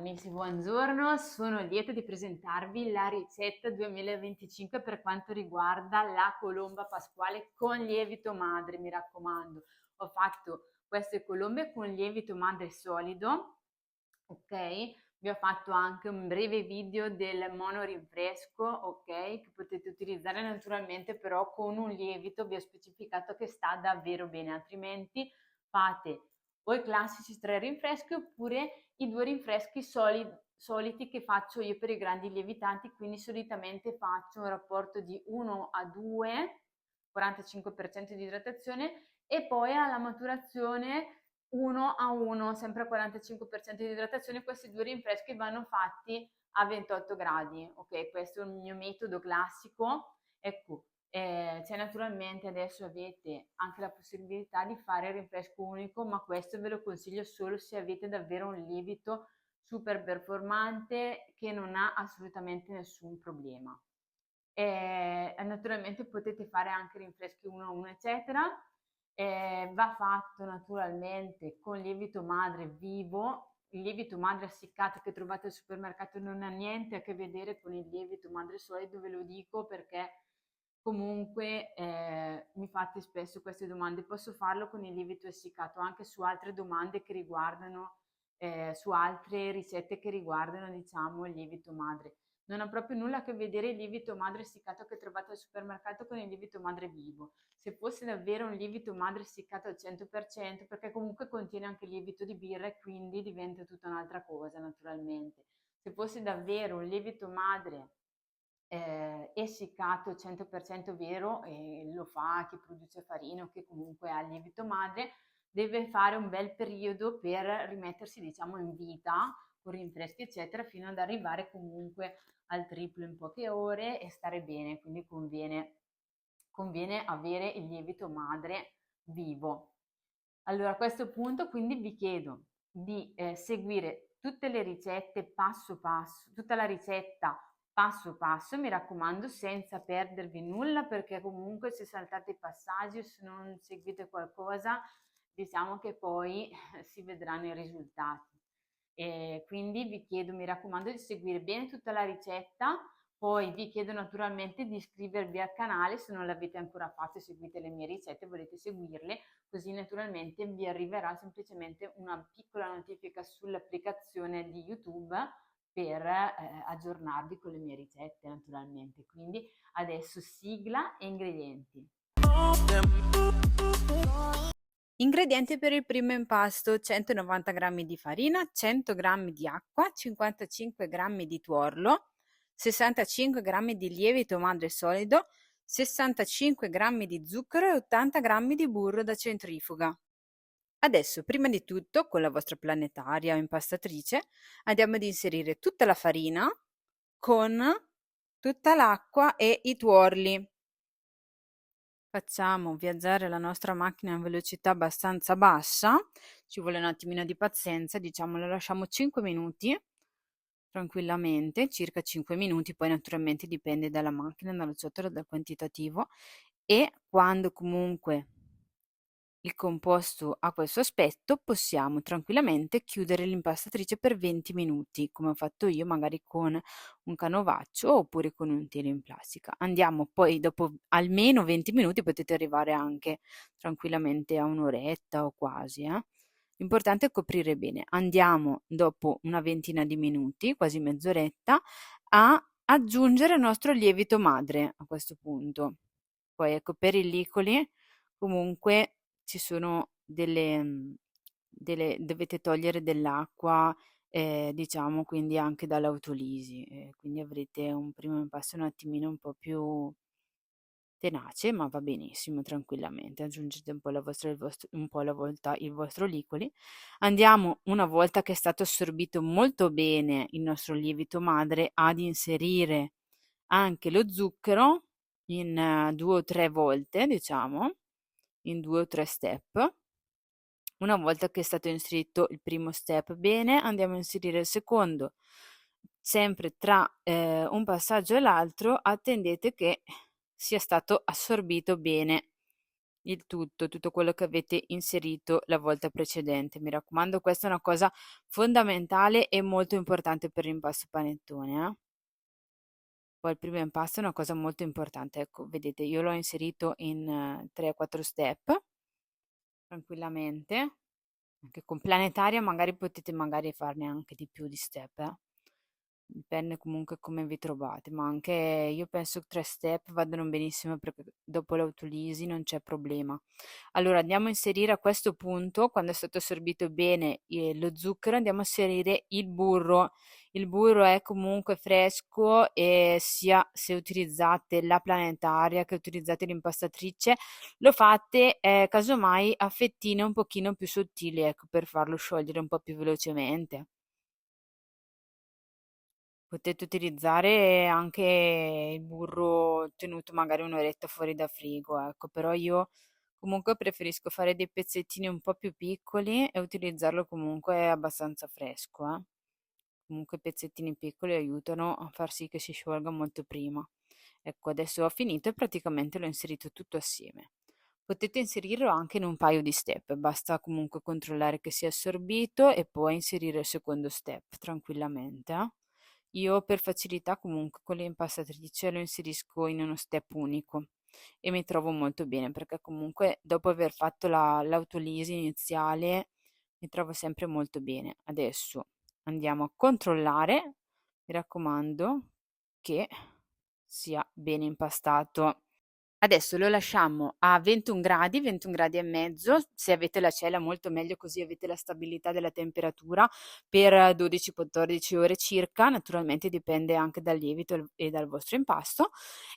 amici, buongiorno. Sono lieta di presentarvi la ricetta 2025 per quanto riguarda la colomba pasquale con lievito madre, mi raccomando. Ho fatto queste colombe con lievito madre solido, ok? Vi ho fatto anche un breve video del mono rinfresco, ok? Che potete utilizzare naturalmente, però con un lievito vi ho specificato che sta davvero bene, altrimenti fate o i classici 3 rinfreschi oppure i 2 rinfreschi soliti che faccio io per i grandi lievitanti, quindi solitamente faccio un rapporto di 1 a 2, 45% di idratazione e poi alla maturazione 1 a 1, sempre a 45% di idratazione. Questi 2 rinfreschi vanno fatti a 28 gradi, ok? Questo è il mio metodo classico. Ecco, c'è naturalmente adesso avete anche la possibilità di fare il rinfresco unico, ma questo ve lo consiglio solo se avete davvero un lievito super performante che non ha assolutamente nessun problema. Naturalmente potete fare anche rinfreschi 1 a 1, eccetera. Va fatto naturalmente con lievito madre vivo. Il lievito madre essiccato che trovate al supermercato non ha niente a che vedere con il lievito madre solido, ve lo dico perché comunque mi fate spesso queste domande. Posso farlo con il lievito essiccato anche su altre domande che riguardano, su altre ricette che riguardano, diciamo, il lievito madre. Non ha proprio nulla a che vedere il lievito madre essiccato che trovate al supermercato con il lievito madre vivo. Se fosse davvero un lievito madre essiccato al 100%, perché comunque contiene anche il lievito di birra e quindi diventa tutta un'altra cosa, naturalmente. Se fosse davvero un lievito madre essiccato 100% vero, e lo fa chi produce farina o che comunque ha il lievito madre, deve fare un bel periodo per rimettersi, diciamo, in vita con rinfreschi eccetera, fino ad arrivare comunque al triplo in poche ore e stare bene, quindi conviene avere il lievito madre vivo. Allora, a questo punto quindi vi chiedo di seguire tutte le ricette passo passo, tutta la ricetta passo passo, mi raccomando, senza perdervi nulla, perché comunque se saltate i passaggi o se non seguite qualcosa, diciamo che poi si vedranno i risultati. E quindi vi chiedo, mi raccomando, di seguire bene tutta la ricetta. Poi vi chiedo naturalmente di iscrivervi al canale se non l'avete ancora fatto e seguite le mie ricette e volete seguirle, così naturalmente vi arriverà semplicemente una piccola notifica sull'applicazione di YouTube per aggiornarvi con le mie ricette naturalmente. Quindi adesso sigla e ingredienti. Ingredienti per il primo impasto: 190 g di farina, 100 g di acqua, 55 g di tuorlo, 65 g di lievito madre solido, 65 g di zucchero e 80 g di burro da centrifuga. Adesso, prima di tutto, con la vostra planetaria o impastatrice, andiamo ad inserire tutta la farina con tutta l'acqua e i tuorli. Facciamo viaggiare la nostra macchina a velocità abbastanza bassa, ci vuole un attimino di pazienza, diciamo, la lasciamo 5 minuti tranquillamente, circa 5 minuti, poi naturalmente dipende dalla macchina, dalla ciotola, dal quantitativo, e quando comunque il composto ha questo aspetto, possiamo tranquillamente chiudere l'impastatrice per 20 minuti, come ho fatto io, magari con un canovaccio oppure con un telo in plastica. Andiamo poi dopo almeno 20 minuti, potete arrivare anche tranquillamente a un'oretta o quasi. L'importante è coprire bene. Andiamo dopo una ventina di minuti, quasi mezz'oretta, a aggiungere il nostro lievito madre a questo punto. Poi ecco, per i licoli comunque ci sono dovete togliere dell'acqua, diciamo, quindi anche dall'autolisi, quindi avrete un primo impasto un attimino un po' più tenace, ma va benissimo tranquillamente. Aggiungete un po' un po' alla volta il vostro licoli. Andiamo, una volta che è stato assorbito molto bene il nostro lievito madre, ad inserire anche lo zucchero in 2 o 3 volte, diciamo, in 2 o 3 step. Una volta che è stato inserito il primo step bene, andiamo a inserire il secondo. Sempre tra un passaggio e l'altro attendete che sia stato assorbito bene tutto quello che avete inserito la volta precedente. Mi raccomando, questa è una cosa fondamentale e molto importante per l'impasto panettone, eh. Poi il primo impasto è una cosa molto importante, ecco, vedete, io l'ho inserito in 3-4 step tranquillamente, anche con planetaria magari potete magari farne anche di più di step, eh. Dipende comunque come vi trovate, ma anche io penso che 3 step vadano benissimo perché dopo l'autolisi non c'è problema. Allora andiamo a inserire a questo punto, quando è stato assorbito bene lo zucchero, andiamo a inserire il burro. Il burro è comunque fresco e sia se utilizzate la planetaria che utilizzate l'impastatrice, lo fate casomai a fettine un pochino più sottili, ecco, per farlo sciogliere un po' più velocemente. Potete utilizzare anche il burro tenuto magari un'oretta fuori da frigo, ecco, però io comunque preferisco fare dei pezzettini un po' più piccoli e utilizzarlo comunque abbastanza fresco, eh. Comunque i pezzettini piccoli aiutano a far sì che si sciolga molto prima. Ecco, adesso ho finito e praticamente l'ho inserito tutto assieme. Potete inserirlo anche in un paio di step, basta comunque controllare che sia assorbito e poi inserire il secondo step tranquillamente, eh. Io per facilità comunque con l'impastatrice lo inserisco in uno step unico e mi trovo molto bene perché comunque dopo aver fatto l'autolisi iniziale mi trovo sempre molto bene. Adesso andiamo a controllare, mi raccomando, che sia bene impastato. Adesso lo lasciamo a 21 gradi e mezzo, se avete la cella molto meglio così avete la stabilità della temperatura per 12-14 ore circa, naturalmente dipende anche dal lievito e dal vostro impasto.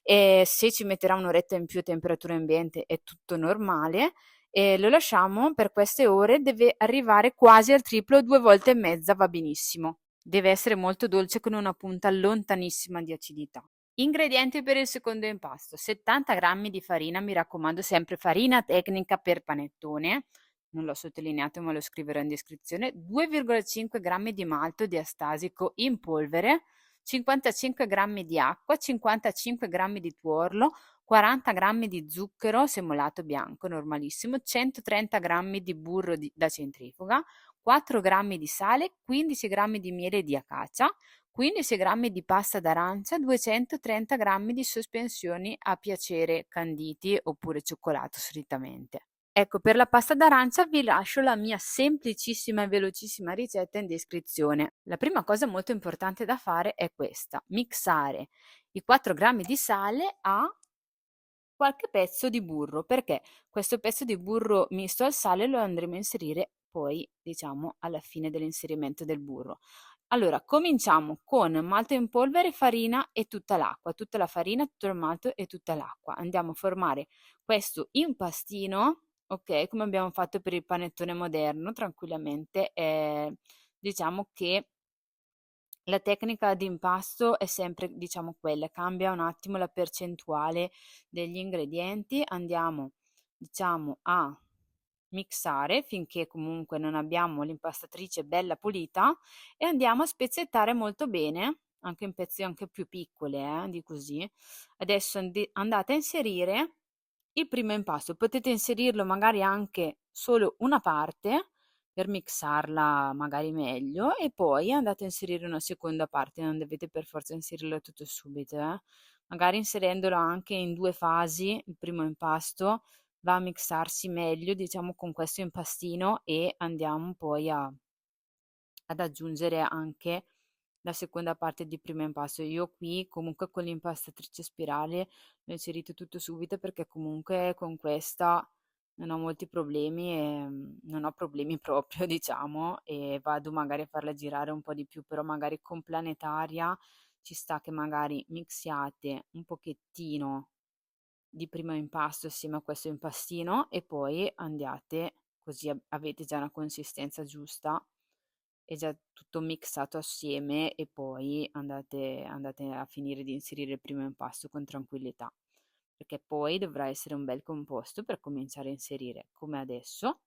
E se ci metterà un'oretta in più a temperatura ambiente è tutto normale. E lo lasciamo per queste ore, deve arrivare quasi al triplo, 2 volte e mezza va benissimo. Deve essere molto dolce con una punta lontanissima di acidità. Ingredienti per il secondo impasto: 70 grammi di farina, mi raccomando sempre farina tecnica per panettone, non l'ho sottolineato ma lo scriverò in descrizione, 2,5 grammi di malto di astasico in polvere, 55 grammi di acqua, 55 grammi di tuorlo, 40 grammi di zucchero semolato bianco normalissimo, 130 grammi di burro da centrifuga, 4 grammi di sale, 15 grammi di miele di acacia, 15 grammi di pasta d'arancia, 230 grammi di sospensioni a piacere canditi oppure cioccolato solitamente. Ecco, per la pasta d'arancia vi lascio la mia semplicissima e velocissima ricetta in descrizione. La prima cosa molto importante da fare è questa: mixare i 4 grammi di sale a qualche pezzo di burro, perché questo pezzo di burro misto al sale lo andremo a inserire poi, diciamo, alla fine dell'inserimento del burro. Allora, cominciamo con malto in polvere, farina e tutta l'acqua, tutta la farina, tutto il malto e tutta l'acqua. Andiamo a formare questo impastino, ok, come abbiamo fatto per il panettone moderno, tranquillamente. Diciamo che la tecnica di impasto è sempre, diciamo, quella, cambia un attimo la percentuale degli ingredienti, andiamo, diciamo, a mixare finché comunque non abbiamo l'impastatrice bella pulita e andiamo a spezzettare molto bene, anche in pezzi anche più piccole, di così. Adesso andate a inserire il primo impasto, potete inserirlo magari anche solo una parte per mixarla magari meglio e poi andate a inserire una seconda parte, non dovete per forza inserirlo tutto subito, eh. Magari inserendolo anche in 2 fasi, il primo impasto va a mixarsi meglio, diciamo, con questo impastino e andiamo poi ad aggiungere anche la seconda parte di primo impasto. Io qui comunque con l'impastatrice spirale l'ho inserito tutto subito perché comunque con questa non ho molti problemi e non ho problemi proprio, diciamo, e vado magari a farla girare un po' di più, però magari con planetaria ci sta che magari mixiate un pochettino di primo impasto assieme a questo impastino e poi andiate, così avete già una consistenza giusta e già tutto mixato assieme e poi andate a finire di inserire il primo impasto con tranquillità, perché poi dovrà essere un bel composto per cominciare a inserire, come adesso,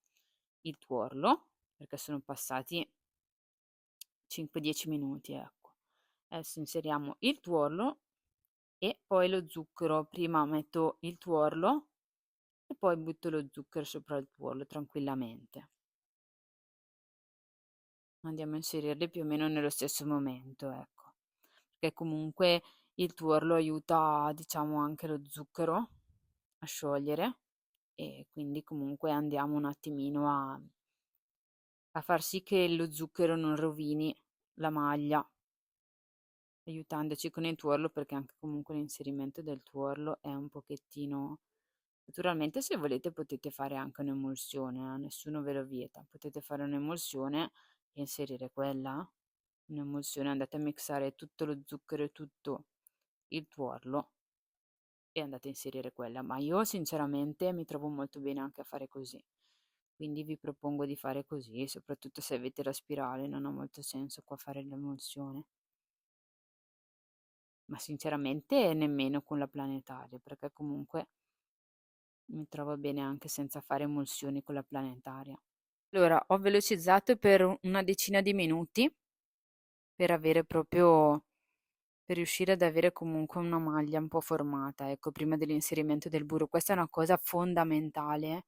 il tuorlo, perché sono passati 5-10 minuti, ecco. Adesso inseriamo il tuorlo e poi lo zucchero. Prima metto il tuorlo e poi butto lo zucchero sopra il tuorlo tranquillamente. Andiamo a inserirli più o meno nello stesso momento, ecco, perché comunque il tuorlo aiuta, diciamo, anche lo zucchero a sciogliere e quindi comunque andiamo un attimino a far sì che lo zucchero non rovini la maglia, aiutandoci con il tuorlo, perché anche comunque l'inserimento del tuorlo è un pochettino. Naturalmente se volete potete fare anche un'emulsione, nessuno ve lo vieta, potete fare un'emulsione e inserire quella. Un'emulsione, andate a mixare tutto lo zucchero e tutto il tuorlo e andate a inserire quella, ma io sinceramente mi trovo molto bene anche a fare così. Quindi vi propongo di fare così, soprattutto se avete la spirale, non ha molto senso qua fare l'emulsione. Ma sinceramente nemmeno con la planetaria, perché comunque mi trovo bene anche senza fare emulsioni con la planetaria. Allora, ho velocizzato per una decina di minuti per avere proprio, per riuscire ad avere comunque una maglia un po' formata, ecco, prima dell'inserimento del burro. Questa è una cosa fondamentale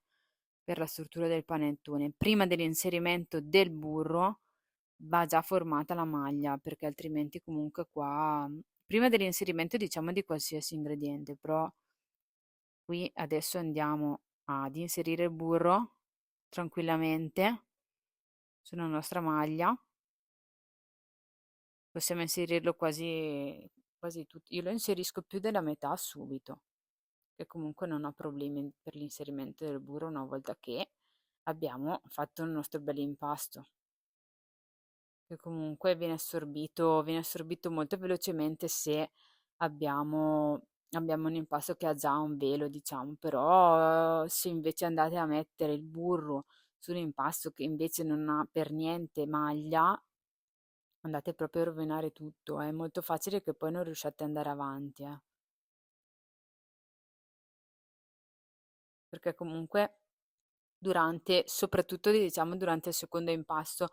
per la struttura del panettone. Prima dell'inserimento del burro va già formata la maglia, perché altrimenti comunque qua, prima dell'inserimento diciamo di qualsiasi ingrediente, però qui adesso andiamo ad inserire il burro tranquillamente sulla nostra maglia. Possiamo inserirlo quasi tutti. Io lo inserisco più della metà subito, che comunque non ho problemi per l'inserimento del burro una volta che abbiamo fatto il nostro bel impasto, che comunque viene assorbito molto velocemente se abbiamo un impasto che ha già un velo, diciamo, però se invece andate a mettere il burro su un impasto che invece non ha per niente maglia, andate proprio a rovinare tutto. È molto facile che poi non riusciate ad andare avanti, perché comunque soprattutto diciamo durante il secondo impasto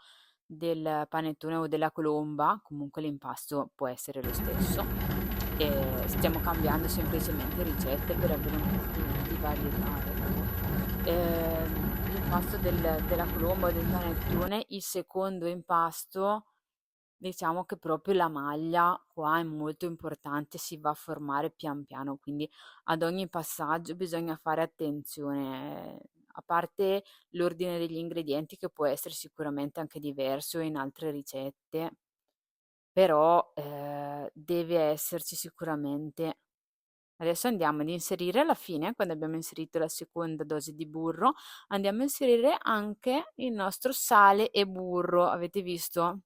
del panettone o della colomba, comunque l'impasto può essere lo stesso. E stiamo cambiando semplicemente ricette per avere un po' più di varietà, ecco. L'impasto della colomba o del panettone, il secondo impasto, diciamo che proprio la maglia qua è molto importante, si va a formare pian piano, quindi ad ogni passaggio bisogna fare attenzione, a parte l'ordine degli ingredienti che può essere sicuramente anche diverso in altre ricette, però deve esserci sicuramente. Adesso andiamo ad inserire alla fine, quando abbiamo inserito la seconda dose di burro, andiamo a inserire anche il nostro sale e burro. Avete visto?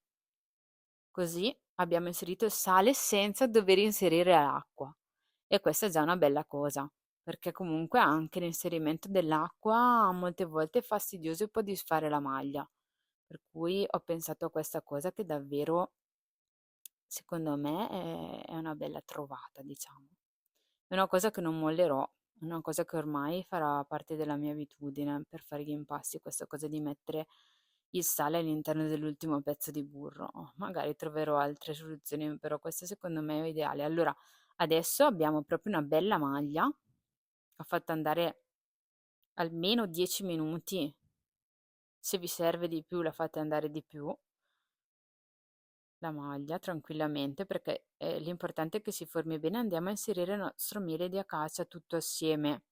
Così abbiamo inserito il sale senza dover inserire l'acqua. E questa è già una bella cosa, perché comunque anche l'inserimento dell'acqua molte volte è fastidioso e può disfare la maglia. Per cui ho pensato a questa cosa che davvero, secondo me, è una bella trovata, diciamo. È una cosa che non mollerò, è una cosa che ormai farà parte della mia abitudine per fare gli impasti, questa cosa di mettere il sale all'interno dell'ultimo pezzo di burro. Magari troverò altre soluzioni, però questa secondo me è ideale. Allora, adesso abbiamo proprio una bella maglia, ho fatto andare almeno 10 minuti, se vi serve di più la fate andare di più, la maglia tranquillamente, perché l'importante è che si formi bene. Andiamo a inserire il nostro miele di acacia tutto assieme,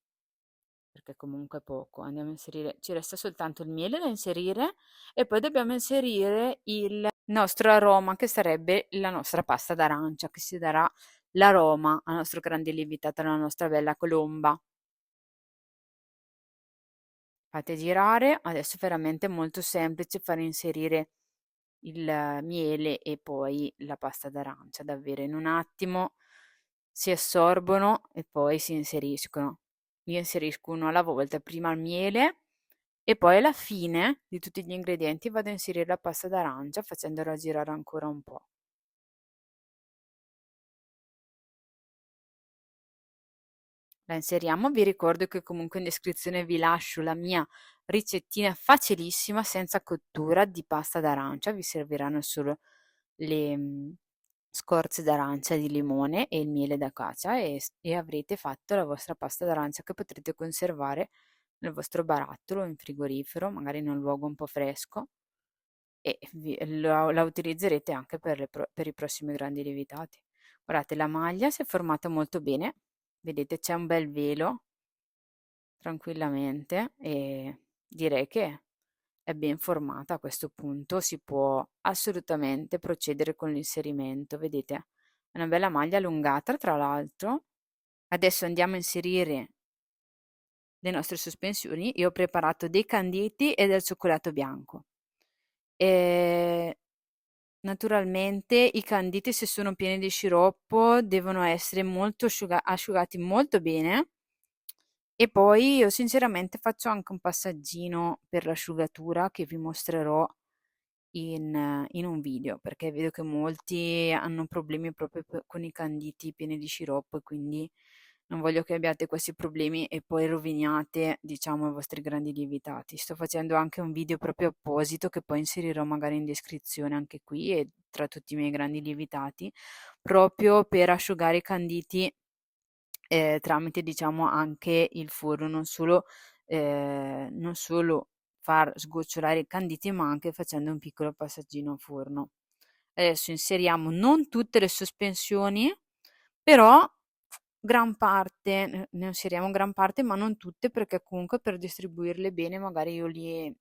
perché comunque è poco. Andiamo a inserire, ci resta soltanto il miele da inserire e poi dobbiamo inserire il nostro aroma, che sarebbe la nostra pasta d'arancia, che si darà l'aroma al nostro grande lievitato, alla nostra bella colomba. Fate girare, adesso è veramente molto semplice fare inserire il miele e poi la pasta d'arancia, davvero in un attimo si assorbono e poi si inseriscono. Io inserisco uno alla volta, prima il miele e poi alla fine di tutti gli ingredienti vado a inserire la pasta d'arancia facendola girare ancora un po'. La inseriamo, vi ricordo che comunque in descrizione vi lascio la mia ricettina facilissima senza cottura di pasta d'arancia, vi serviranno solo le, scorze d'arancia, di limone e il miele d'acacia e avrete fatto la vostra pasta d'arancia che potrete conservare nel vostro barattolo in frigorifero, magari in un luogo un po' fresco e la utilizzerete anche per i prossimi grandi lievitati. Guardate, la maglia si è formata molto bene, vedete c'è un bel velo tranquillamente e direi che è ben formata a questo punto, si può assolutamente procedere con l'inserimento. Vedete, è una bella maglia allungata tra l'altro. Adesso andiamo a inserire le nostre sospensioni. Io ho preparato dei canditi e del cioccolato bianco. E naturalmente i canditi, se sono pieni di sciroppo, devono essere molto asciugati molto bene. E poi io sinceramente faccio anche un passaggino per l'asciugatura che vi mostrerò in un video, perché vedo che molti hanno problemi proprio con i canditi pieni di sciroppo e quindi non voglio che abbiate questi problemi e poi roviniate, diciamo, i vostri grandi lievitati. Sto facendo anche un video proprio apposito che poi inserirò magari in descrizione anche qui e tra tutti i miei grandi lievitati, proprio per asciugare i canditi tramite diciamo anche il forno, non solo far sgocciolare i canditi, ma anche facendo un piccolo passaggino a forno. Adesso inseriamo non tutte le sospensioni, però gran parte, ne inseriamo gran parte, ma non tutte, perché comunque per distribuirle bene, magari io li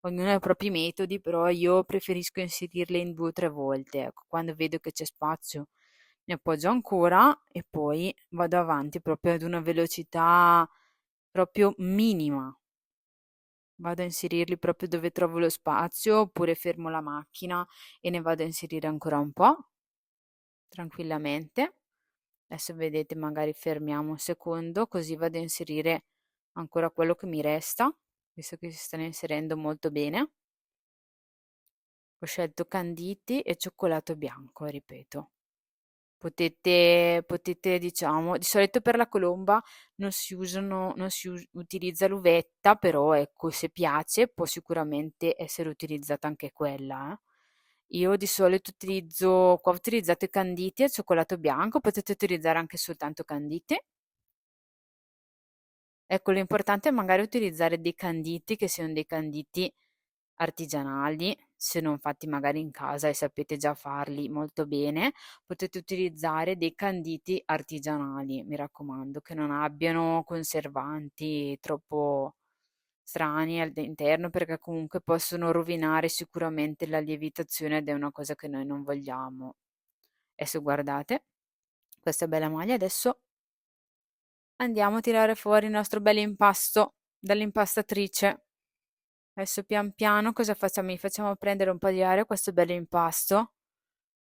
ognuno ha i propri metodi, però io preferisco inserirle in 2 o 3 volte. Ecco, quando vedo che c'è spazio ne appoggio ancora e poi vado avanti proprio ad una velocità proprio minima. Vado a inserirli proprio dove trovo lo spazio, oppure fermo la macchina e ne vado a inserire ancora un po', tranquillamente. Adesso vedete, magari fermiamo un secondo, così vado a inserire ancora quello che mi resta, visto che si stanno inserendo molto bene. Ho scelto canditi e cioccolato bianco, ripeto. Potete diciamo di solito per la colomba non si utilizza l'uvetta, però ecco, se piace può sicuramente essere utilizzata anche quella, eh. Io di solito qua ho utilizzato i canditi al cioccolato bianco, potete utilizzare anche soltanto canditi. Ecco, l'importante è magari utilizzare dei canditi che siano dei canditi artigianali, se non fatti magari in casa e sapete già farli molto bene, potete utilizzare dei canditi artigianali, mi raccomando, che non abbiano conservanti troppo strani all'interno, perché comunque possono rovinare sicuramente la lievitazione ed è una cosa che noi non vogliamo. Adesso guardate, questa bella maglia, adesso andiamo a tirare fuori il nostro bel impasto dall'impastatrice. Adesso pian piano cosa facciamo? Gli facciamo prendere un po' di aria a questo bel impasto.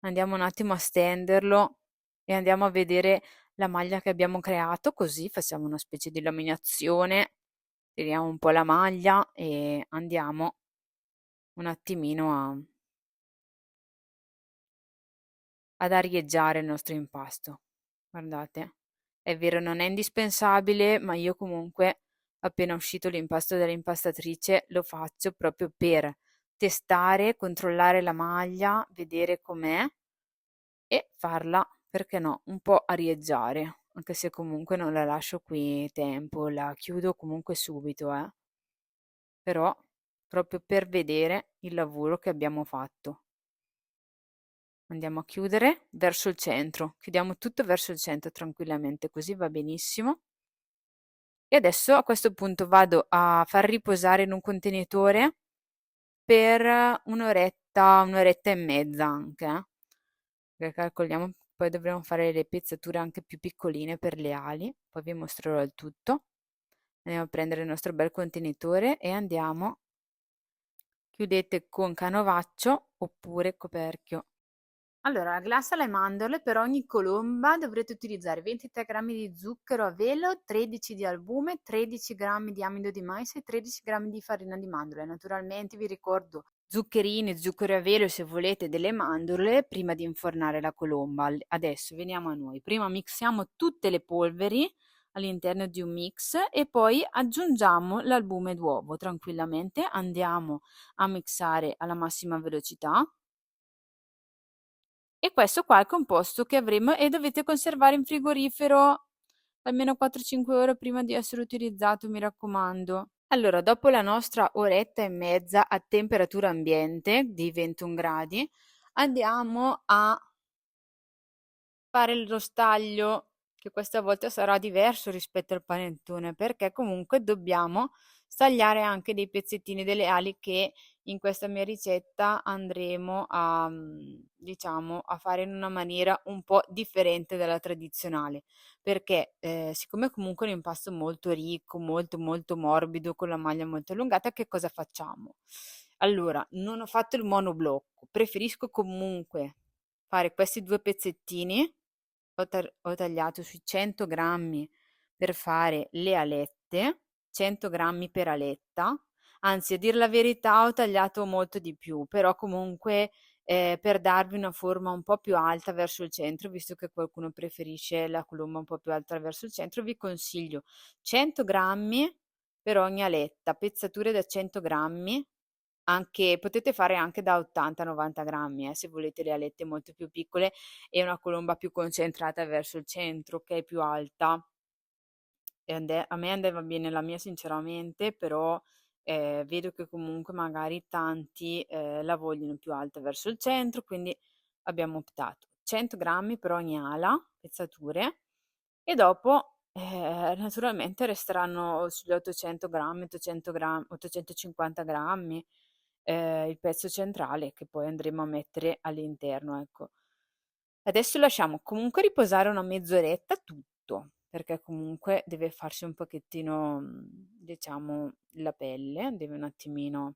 Andiamo un attimo a stenderlo e andiamo a vedere la maglia che abbiamo creato, così facciamo una specie di laminazione, tiriamo un po' la maglia e andiamo un attimino ad arieggiare il nostro impasto. Guardate, è vero, non è indispensabile, ma io comunque, appena uscito l'impasto dall'impastatrice, lo faccio proprio per testare, controllare la maglia, vedere com'è e farla, perché no, un po' arieggiare, anche se comunque non la lascio qui tempo, la chiudo comunque subito, però proprio per vedere il lavoro che abbiamo fatto. Andiamo a chiudere verso il centro, chiudiamo tutto verso il centro tranquillamente, così va benissimo. E adesso a questo punto vado a far riposare in un contenitore per un'oretta e mezza anche, perché calcoliamo, poi dovremo fare le pezzature anche più piccoline per le ali, poi vi mostrerò il tutto. Andiamo a prendere il nostro bel contenitore e andiamo, chiudete con canovaccio oppure coperchio. Allora, la glassa alle mandorle, per ogni colomba dovrete utilizzare 23 grammi di zucchero a velo, 13 di albume, 13 grammi di amido di mais e 13 grammi di farina di mandorle. Naturalmente vi ricordo zuccherini, zucchero a velo se volete delle mandorle prima di infornare la colomba. Adesso veniamo a noi. Prima mixiamo tutte le polveri all'interno di un mix e poi aggiungiamo l'albume d'uovo. Tranquillamente andiamo a mixare alla massima velocità. E questo qua è il composto che avremo e dovete conservare in frigorifero almeno 4-5 ore prima di essere utilizzato, mi raccomando. Allora, dopo la nostra oretta e mezza a temperatura ambiente di 21 gradi, andiamo a fare lo staglio, che questa volta sarà diverso rispetto al panettone, perché comunque dobbiamo stagliare anche dei pezzettini delle ali che in questa mia ricetta andremo a, diciamo, a fare in una maniera un po' differente dalla tradizionale, perché siccome comunque è un impasto molto ricco, molto molto morbido, con la maglia molto allungata, che cosa facciamo? Allora, non ho fatto il monoblocco, preferisco comunque fare questi due pezzettini. Ho tagliato sui 100 grammi per fare le alette, 100 grammi per aletta, anzi a dir la verità ho tagliato molto di più, però comunque per darvi una forma un po' più alta verso il centro, visto che qualcuno preferisce la colomba un po' più alta verso il centro, vi consiglio 100 grammi per ogni aletta, pezzature da 100 grammi, anche, potete fare anche da 80-90 grammi, se volete le alette molto più piccole e una colomba più concentrata verso il centro, che è più alta. A me andava bene la mia sinceramente, però vedo che comunque magari tanti la vogliono più alta verso il centro, quindi abbiamo optato 100 grammi per ogni ala, pezzature, e dopo naturalmente resteranno sugli 800 grammi, 800 grammi, 850 grammi il pezzo centrale che poi andremo a mettere all'interno, ecco. Adesso lasciamo comunque riposare una mezz'oretta tutto, perché comunque deve farsi un pochettino, diciamo, la pelle, deve un attimino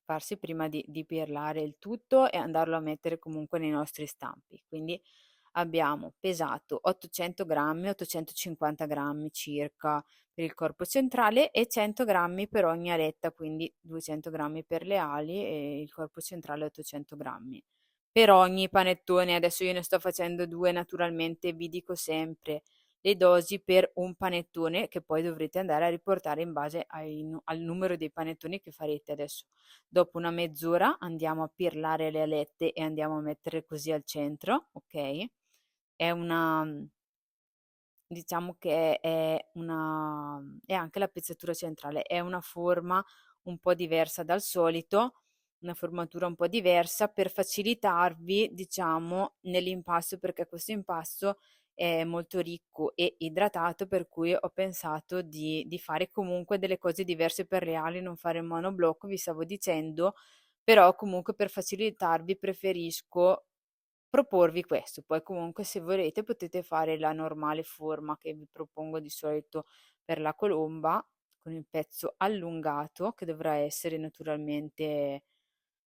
farsi prima di perlare il tutto e andarlo a mettere comunque nei nostri stampi. Quindi abbiamo pesato 800 grammi, 850 grammi circa per il corpo centrale e 100 grammi per ogni aletta, quindi 200 grammi per le ali e il corpo centrale 800 grammi. Per ogni panettone, adesso io ne sto facendo due, naturalmente vi dico sempre le dosi per un panettone che poi dovrete andare a riportare in base al numero dei panettoni che farete. Adesso dopo una mezz'ora andiamo a pirlare le alette e andiamo a mettere così al centro, ok? È una, diciamo che è anche la pezzatura centrale, è una forma un po' diversa dal solito, una formatura un po' diversa per facilitarvi, diciamo, nell'impasto, perché questo impasto è molto ricco e idratato, per cui ho pensato di fare comunque delle cose diverse per le ali, non fare monoblocco, vi stavo dicendo, però comunque per facilitarvi preferisco proporvi questo. Poi comunque se volete potete fare la normale forma che vi propongo di solito per la colomba, con il pezzo allungato, che dovrà essere naturalmente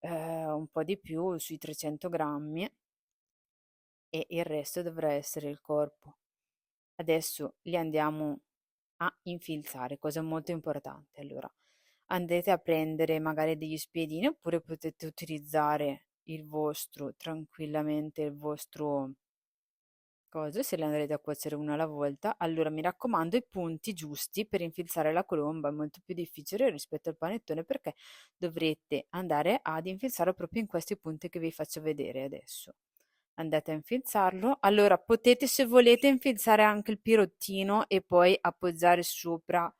un po' di più, sui 300 grammi, e il resto dovrà essere il corpo. Adesso li andiamo a infilzare, cosa molto importante. Allora, andrete a prendere magari degli spiedini oppure potete utilizzare il vostro, tranquillamente il vostro coso, se le andrete a cuocere una alla volta. Allora mi raccomando i punti giusti per infilzare la colomba, è molto più difficile rispetto al panettone perché dovrete andare ad infilzarlo proprio in questi punti che vi faccio vedere adesso. Andate a infilzarlo. Allora potete, se volete, infilzare anche il pirottino e poi appoggiare sopra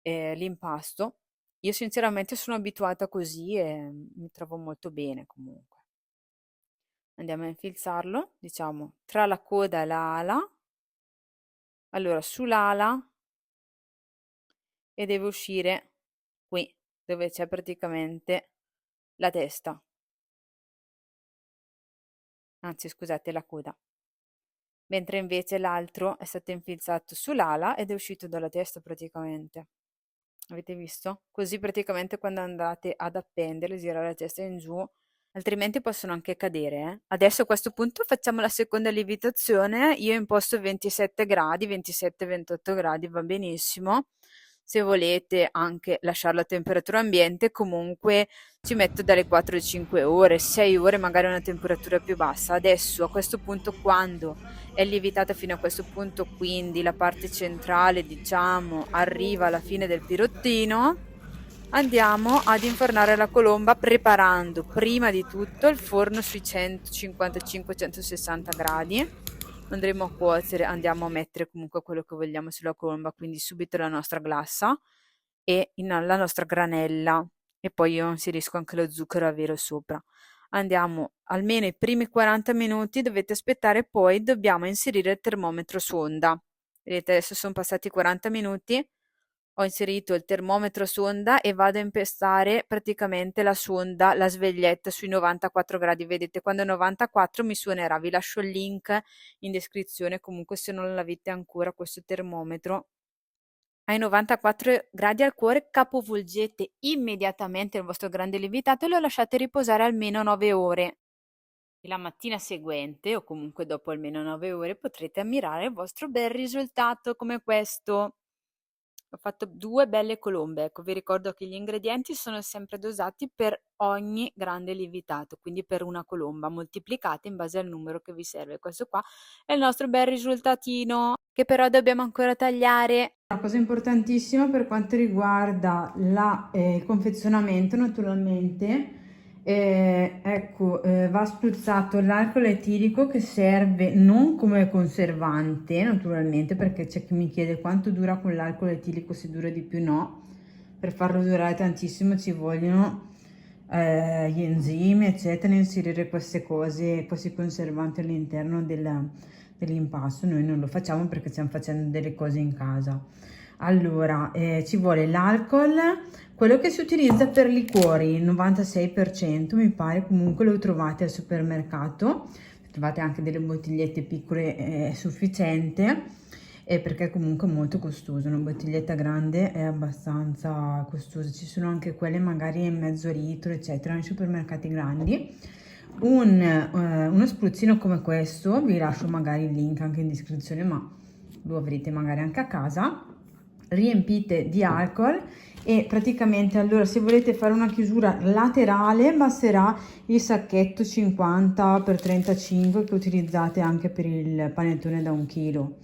l'impasto. Io sinceramente sono abituata così e mi trovo molto bene comunque. Andiamo a infilzarlo, diciamo, tra la coda e la ala. Allora, sull'ala e deve uscire qui, dove c'è praticamente la testa. Anzi, scusate, la coda. Mentre invece l'altro è stato infilzato sull'ala ed è uscito dalla testa praticamente. Avete visto? Così praticamente quando andate ad appendere, girare la testa in giù, altrimenti possono anche cadere, eh. Adesso a questo punto facciamo la seconda lievitazione. Io imposto 27 gradi, 27-28 gradi va benissimo. Se volete anche lasciarlo a temperatura ambiente, comunque ci metto dalle 4 alle 5 ore, 6 ore magari a una temperatura più bassa. Adesso a questo punto, quando è lievitata fino a questo punto, quindi la parte centrale, diciamo, arriva alla fine del pirottino, andiamo ad infornare la colomba preparando prima di tutto il forno sui 155-160 gradi. Andremo a cuocere, andiamo a mettere comunque quello che vogliamo sulla colomba, quindi subito la nostra glassa e la nostra granella, e poi io inserisco anche lo zucchero a vero sopra. Andiamo almeno i primi 40 minuti, dovete aspettare, poi dobbiamo inserire il termometro su onda. Vedete, adesso sono passati 40 minuti, ho inserito il termometro su onda e vado a impestare praticamente la sonda, la sveglietta sui 94 gradi. Vedete, quando è 94 mi suonerà. Vi lascio il link in descrizione, comunque se non l'avete ancora questo termometro. Ai 94 gradi al cuore capovolgete immediatamente il vostro grande lievitato e lo lasciate riposare almeno 9 ore. E la mattina seguente, o comunque dopo almeno 9 ore, potrete ammirare il vostro bel risultato come questo. Ho fatto 2 belle colombe, ecco, vi ricordo che gli ingredienti sono sempre dosati per ogni grande lievitato, quindi per una colomba, moltiplicate in base al numero che vi serve. Questo qua è il nostro bel risultatino, che però dobbiamo ancora tagliare. Una cosa importantissima per quanto riguarda il confezionamento, naturalmente, ecco, va spruzzato l'alcol etilico, che serve non come conservante, naturalmente, perché c'è chi mi chiede quanto dura con l'alcol etilico, se dura di più. No, per farlo durare tantissimo ci vogliono gli enzimi, eccetera, inserire queste cose, questi conservanti all'interno dell'impasto. Noi non lo facciamo perché stiamo facendo delle cose in casa. Allora, ci vuole l'alcol, quello che si utilizza per liquori, il 96% mi pare, comunque lo trovate al supermercato, trovate anche delle bottigliette piccole, è sufficiente, perché comunque è molto costoso, una bottiglietta grande è abbastanza costosa, ci sono anche quelle magari in mezzo litro, eccetera, nei supermercati grandi. Uno spruzzino come questo, vi lascio magari il link anche in descrizione, ma lo avrete magari anche a casa. Riempite di alcol e praticamente, allora, se volete fare una chiusura laterale basterà il sacchetto 50x35 che utilizzate anche per il panettone da 1 chilo.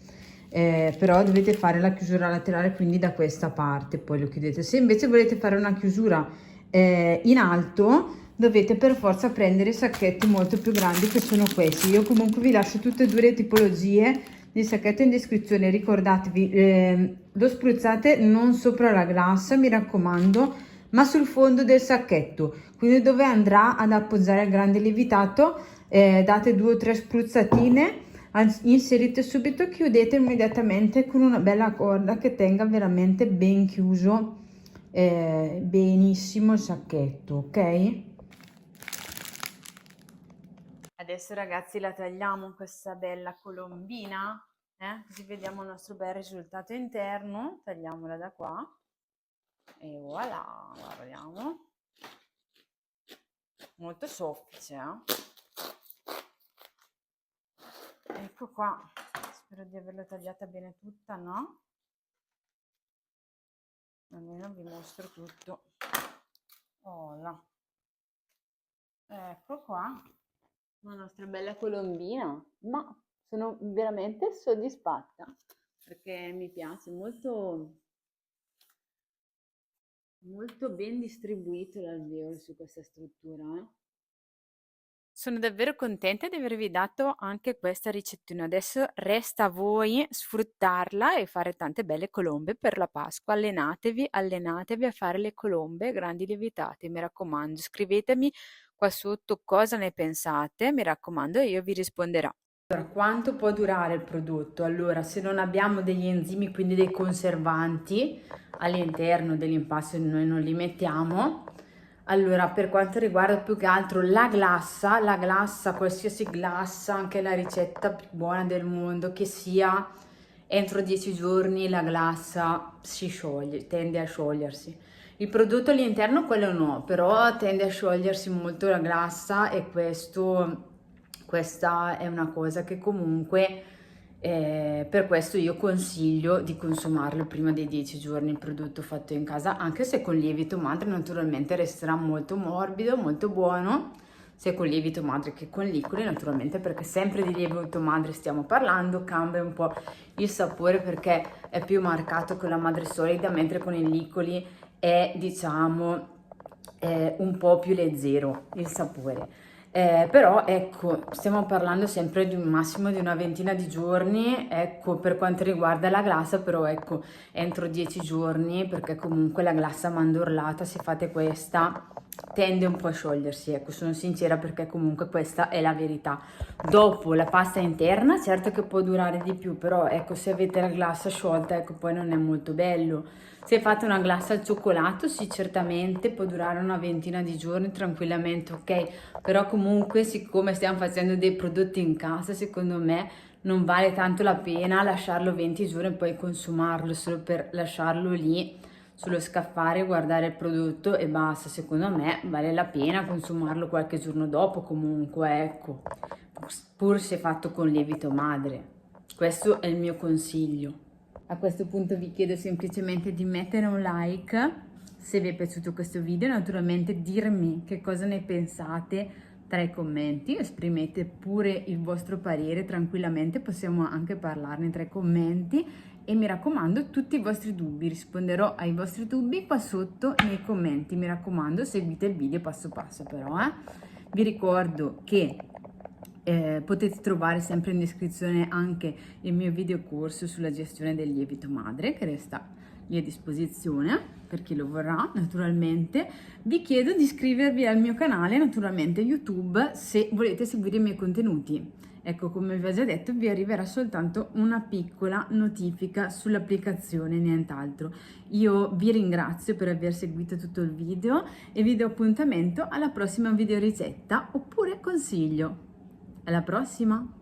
Però dovete fare la chiusura laterale, quindi da questa parte poi lo chiudete. Se invece volete fare una chiusura in alto, dovete per forza prendere sacchetti molto più grandi, che sono questi. Io comunque vi lascio tutte e due le tipologie di sacchetto in descrizione. Ricordatevi, lo spruzzate non sopra la glassa, mi raccomando, ma sul fondo del sacchetto, quindi dove andrà ad appoggiare il grande lievitato. Date 2 o 3 spruzzatine, inserite subito, chiudete immediatamente con una bella corda che tenga veramente ben chiuso, benissimo il sacchetto, ok? Adesso ragazzi la tagliamo questa bella colombina, così vediamo il nostro bel risultato interno. Tagliamola da qua e voilà, guardiamo, molto soffice, ecco qua. Spero di averla tagliata bene tutta, no? Almeno vi mostro tutto. Voilà. Ecco qua la nostra bella colombina, ma sono veramente soddisfatta perché mi piace molto, molto ben distribuito l'alveolo su questa struttura. Sono davvero contenta di avervi dato anche questa ricettina. Adesso resta a voi sfruttarla e fare tante belle colombe per la Pasqua. Allenatevi a fare le colombe grandi lievitate, mi raccomando. Scrivetemi qua sotto cosa ne pensate, mi raccomando, e io vi risponderò. Allora, quanto può durare il prodotto? Allora, se non abbiamo degli enzimi, quindi dei conservanti all'interno dell'impasto, noi non li mettiamo. Allora, per quanto riguarda più che altro la glassa, qualsiasi glassa, anche la ricetta più buona del mondo che sia, entro 10 giorni la glassa si scioglie, tende a sciogliersi. Il prodotto all'interno quello no, però tende a sciogliersi molto la glassa, e questa è una cosa che comunque, per questo io consiglio di consumarlo prima dei 10 giorni il prodotto fatto in casa, anche se con lievito madre naturalmente resterà molto morbido, molto buono, sia con lievito madre che con liquori, naturalmente, perché sempre di lievito madre stiamo parlando, cambia un po' il sapore perché è più marcato con la madre solida, mentre con i liquori è diciamo un po' più leggero il sapore. Però ecco, stiamo parlando sempre di un massimo di una ventina di giorni, ecco, per quanto riguarda la glassa, però ecco, entro 10 giorni, perché comunque la glassa mandorlata, se fate questa, tende un po' a sciogliersi, ecco, sono sincera perché comunque questa è la verità. Dopo la pasta interna, certo che può durare di più, però ecco, se avete la glassa sciolta, ecco, poi non è molto bello. Se fate una glassa al cioccolato, sì, certamente può durare una ventina di giorni tranquillamente, ok? Però comunque, siccome stiamo facendo dei prodotti in casa, secondo me non vale tanto la pena lasciarlo 20 giorni e poi consumarlo, solo per lasciarlo lì sullo scaffale, guardare il prodotto e basta. Secondo me vale la pena consumarlo qualche giorno dopo comunque, ecco, pur se fatto con lievito madre. Questo è il mio consiglio. A questo punto vi chiedo semplicemente di mettere un like se vi è piaciuto questo video, naturalmente dirmi che cosa ne pensate tra i commenti, esprimete pure il vostro parere tranquillamente, possiamo anche parlarne tra i commenti e mi raccomando tutti i vostri dubbi, risponderò ai vostri dubbi qua sotto nei commenti, mi raccomando seguite il video passo passo però. Vi ricordo che potete trovare sempre in descrizione anche il mio video corso sulla gestione del lievito madre che resta lì a disposizione per chi lo vorrà naturalmente. Vi chiedo di iscrivervi al mio canale naturalmente YouTube se volete seguire i miei contenuti. Ecco, come vi ho già detto, vi arriverà soltanto una piccola notifica sull'applicazione, nient'altro. Io vi ringrazio per aver seguito tutto il video e vi do appuntamento alla prossima video ricetta oppure consiglio. Alla prossima!